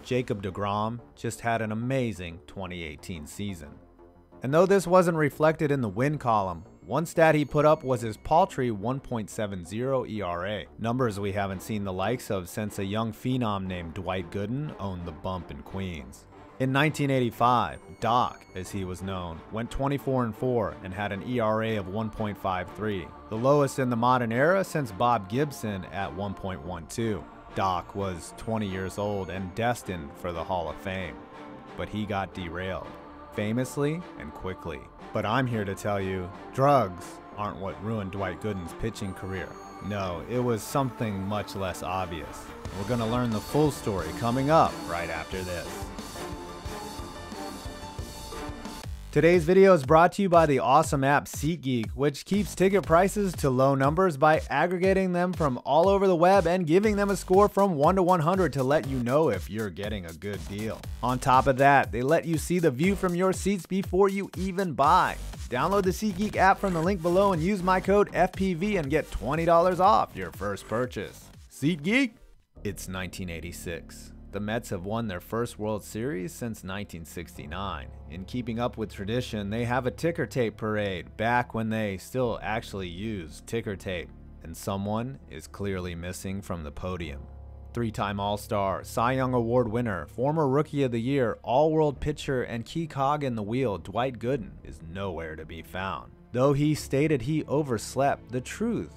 Jacob deGrom just had an amazing 2018 season. And though this wasn't reflected in the win column, one stat he put up was his paltry 1.70 ERA, numbers we haven't seen the likes of since a young phenom named Dwight Gooden owned the bump in Queens. In 1985, Doc, as he was known, went 24-4 and had an ERA of 1.53, the lowest in the modern era since Bob Gibson at 1.12. Doc was 20 years old and destined for the Hall of Fame, but he got derailed, famously and quickly. But I'm here to tell you, drugs aren't what ruined Dwight Gooden's pitching career. No, it was something much less obvious. We're gonna learn the full story coming up right after this. Today's video is brought to you by the awesome app SeatGeek, which keeps ticket prices to low numbers by aggregating them from all over the web and giving them a score from 1 to 100 to let you know if you're getting a good deal. On top of that, they let you see the view from your seats before you even buy. Download the SeatGeek app from the link below and use my code FPV and get $20 off your first purchase. SeatGeek? It's 1986. The Mets have won their first World Series since 1969. In keeping up with tradition, they have a ticker tape parade, back when they still actually used ticker tape. And someone is clearly missing from the podium. Three-time All-Star, Cy Young Award winner, former Rookie of the Year, All-World pitcher, and key cog in the wheel, Dwight Gooden is nowhere to be found. Though he stated he overslept, the truth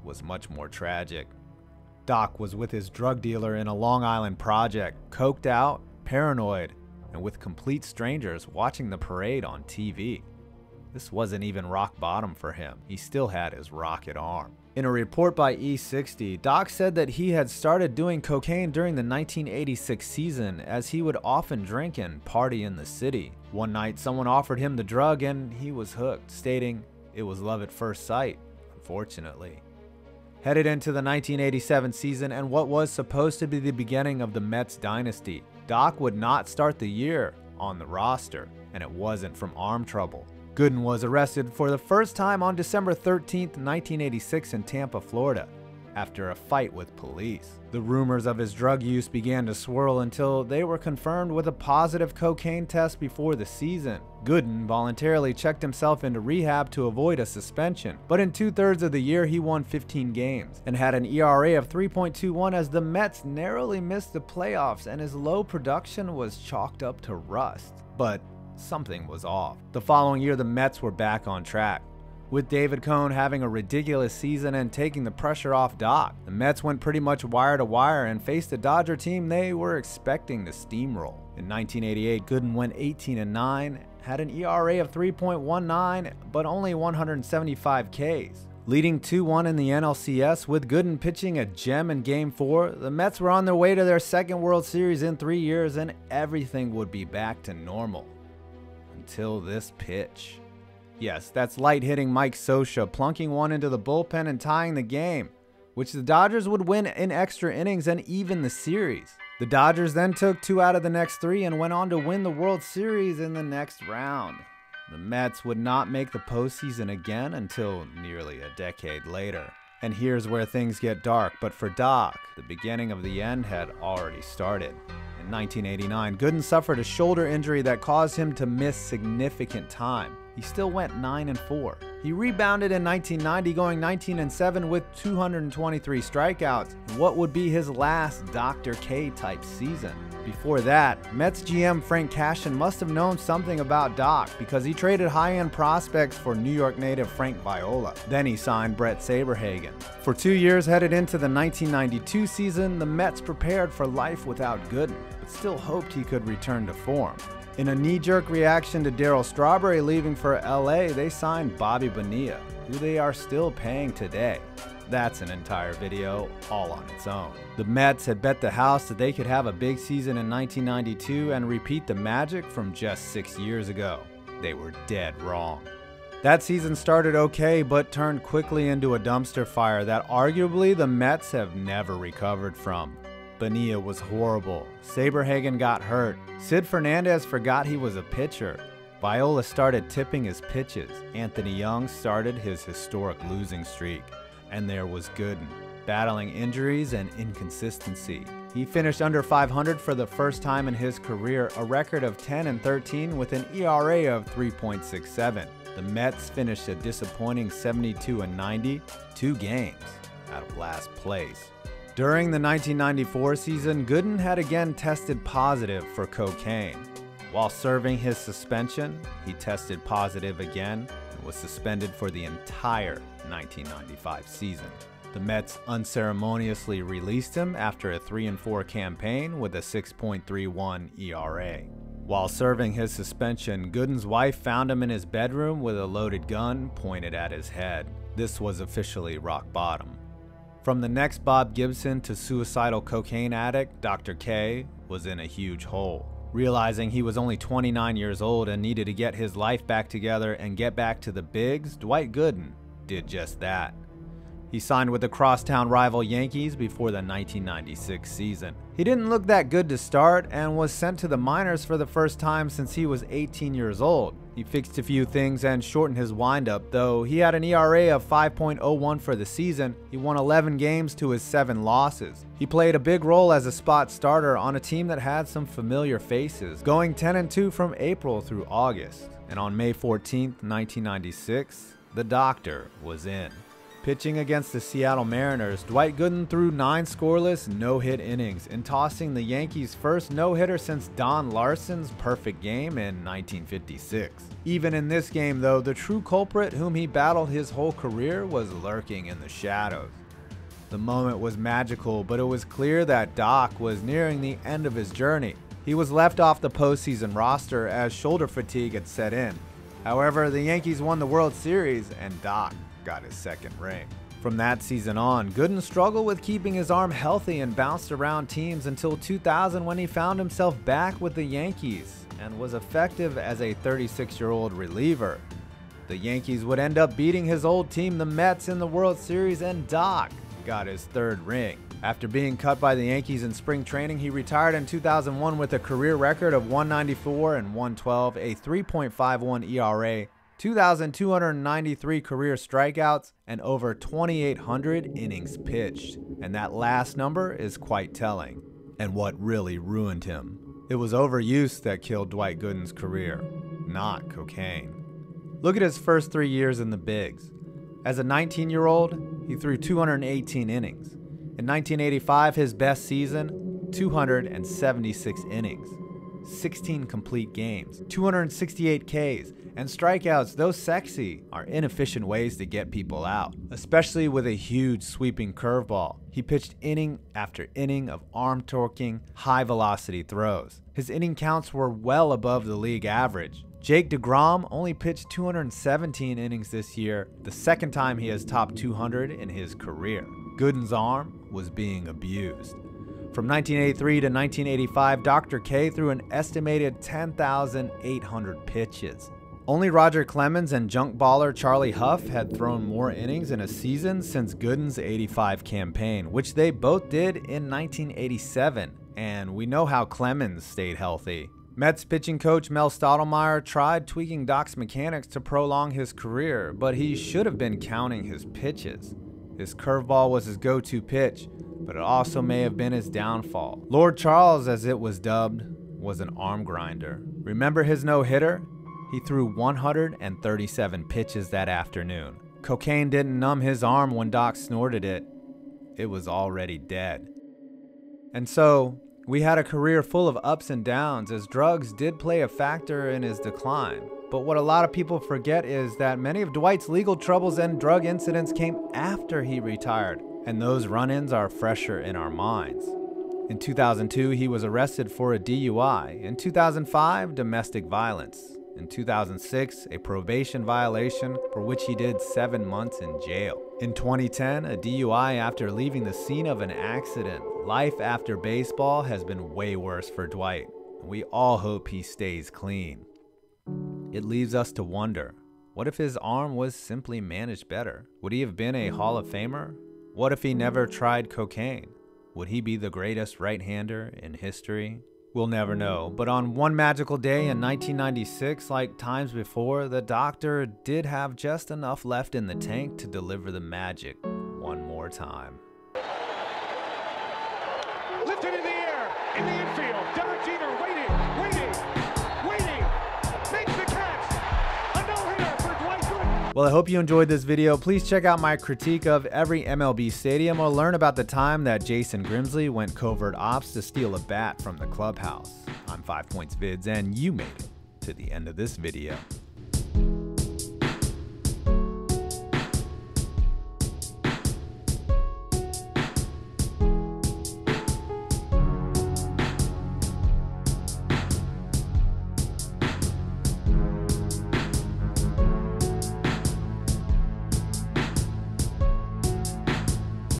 was much more tragic. Doc was with his drug dealer in a Long Island project, coked out, paranoid, and with complete strangers watching the parade on TV. This wasn't even rock bottom for him. He still had his rocket arm. In a report by E60, Doc said that he had started doing cocaine during the 1986 season, as he would often drink and party in the city. One night, someone offered him the drug and he was hooked, stating it was love at first sight, unfortunately. Headed into the 1987 season and what was supposed to be the beginning of the Mets dynasty, Doc would not start the year on the roster, and it wasn't from arm trouble. Gooden was arrested for the first time on December 13, 1986 in Tampa, Florida, after a fight with police. The rumors of his drug use began to swirl until they were confirmed with a positive cocaine test before the season. Gooden voluntarily checked himself into rehab to avoid a suspension, but in 2/3 of the year he won 15 games and had an ERA of 3.21 as the Mets narrowly missed the playoffs and his low production was chalked up to rust. But something was off. The following year the Mets were back on track, with David Cone having a ridiculous season and taking the pressure off Doc. The Mets went pretty much wire to wire and faced a Dodger team they were expecting to steamroll. In 1988, Gooden went 18-9, had an ERA of 3.19, but only 175 Ks. Leading 2-1 in the NLCS with Gooden pitching a gem in Game 4, the Mets were on their way to their second World Series in 3 years and everything would be back to normal. Until this pitch. Yes, that's light-hitting Mike Scioscia plunking one into the bullpen and tying the game, which the Dodgers would win in extra innings and even the series. The Dodgers then took 2 out of the next 3 and went on to win the World Series in the next round. The Mets would not make the postseason again until nearly a decade later. And here's where things get dark, but for Doc, the beginning of the end had already started. In 1989, Gooden suffered a shoulder injury that caused him to miss significant time. He still went 9-4. He rebounded in 1990, going 19-7 with 223 strikeouts, what would be his last Dr. K type season. Before that, Mets GM Frank Cashen must have known something about Doc because he traded high-end prospects for New York native Frank Viola. Then he signed Brett Saberhagen. For 2 years headed into the 1992 season, the Mets prepared for life without Gooden, but still hoped he could return to form. In a knee-jerk reaction to Darryl Strawberry leaving for LA, they signed Bobby Bonilla, who they are still paying today. That's an entire video all on its own. The Mets had bet the house that they could have a big season in 1992 and repeat the magic from just 6 years ago. They were dead wrong. That season started okay, but turned quickly into a dumpster fire that arguably the Mets have never recovered from. Bonilla was horrible. Saberhagen got hurt. Sid Fernandez forgot he was a pitcher. Viola started tipping his pitches. Anthony Young started his historic losing streak. And there was Gooden, battling injuries and inconsistency. He finished under 500 for the first time in his career, a record of 10-13 with an ERA of 3.67. The Mets finished a disappointing 72-90, 2 games out of last place. During the 1994 season, Gooden had again tested positive for cocaine. While serving his suspension, he tested positive again and was suspended for the entire 1995 season. The Mets unceremoniously released him after a 3-4 campaign with a 6.31 ERA. While serving his suspension, Gooden's wife found him in his bedroom with a loaded gun pointed at his head. This was officially rock bottom. From the next Bob Gibson to suicidal cocaine addict, Dr. K was in a huge hole. Realizing he was only 29 years old and needed to get his life back together and get back to the bigs, Dwight Gooden did just that. He signed with the crosstown rival Yankees before the 1996 season. He didn't look that good to start and was sent to the minors for the first time since he was 18 years old. He fixed a few things and shortened his windup, though he had an ERA of 5.01 for the season. He won 11 games to his 7 losses. He played a big role as a spot starter on a team that had some familiar faces, going 10-2 from April through August. And on May 14, 1996, the doctor was in. Pitching against the Seattle Mariners, Dwight Gooden threw 9 scoreless, no-hit innings in tossing the Yankees' first no-hitter since Don Larson's perfect game in 1956. Even in this game, though, the true culprit whom he battled his whole career was lurking in the shadows. The moment was magical, but it was clear that Doc was nearing the end of his journey. He was left off the postseason roster as shoulder fatigue had set in. However, the Yankees won the World Series and Doc got his second ring. From that season on, Gooden struggled with keeping his arm healthy and bounced around teams until 2000 when he found himself back with the Yankees and was effective as a 36-year-old reliever. The Yankees would end up beating his old team, the Mets, in the World Series, and Doc got his 3rd ring. After being cut by the Yankees in spring training, he retired in 2001 with a career record of 194 and 112, a 3.51 ERA, 2,293 career strikeouts, and over 2,800 innings pitched. And that last number is quite telling. And what really ruined him. It was overuse that killed Dwight Gooden's career, not cocaine. Look at his first 3 years in the bigs. As a 19-year-old, he threw 218 innings. In 1985, his best season, 276 innings. 16 complete games, 268 Ks, and strikeouts, though sexy, are inefficient ways to get people out, especially with a huge sweeping curveball. He pitched inning after inning of arm-torquing, high-velocity throws. His inning counts were well above the league average. Jake DeGrom only pitched 217 innings this year, the second time he has topped 200 in his career. Gooden's arm was being abused. From 1983 to 1985, Dr. K threw an estimated 10,800 pitches. Only Roger Clemens and junk baller Charlie Huff had thrown more innings in a season since Gooden's '85 campaign, which they both did in 1987, and we know how Clemens stayed healthy. Mets pitching coach Mel Stottlemyre tried tweaking Doc's mechanics to prolong his career, but he should have been counting his pitches. His curveball was his go-to pitch, but it also may have been his downfall. Lord Charles, as it was dubbed, was an arm grinder. Remember his no-hitter? He threw 137 pitches that afternoon. Cocaine didn't numb his arm when Doc snorted it. It was already dead. And so, we had a career full of ups and downs, as drugs did play a factor in his decline. But what a lot of people forget is that many of Dwight's legal troubles and drug incidents came after he retired, and those run-ins are fresher in our minds. In 2002, he was arrested for a DUI. In 2005, domestic violence. In 2006, a probation violation for which he did 7 months in jail. In 2010, a DUI after leaving the scene of an accident. Life after baseball has been way worse for Dwight. We all hope he stays clean. It leaves us to wonder, what if his arm was simply managed better? Would he have been a Hall of Famer? What if he never tried cocaine? Would he be the greatest right-hander in history? We'll never know, but on one magical day in 1996, like times before, the doctor did have just enough left in the tank to deliver the magic one more time. Lifted in Jeter waiting. Makes the catch. A no-hitter for Dwight Gooden. Well, I hope you enjoyed this video. Please check out my critique of every MLB stadium, or learn about the time that Jason Grimsley went covert ops to steal a bat from the clubhouse. I'm 5 Points Vids, and you made it to the end of this video.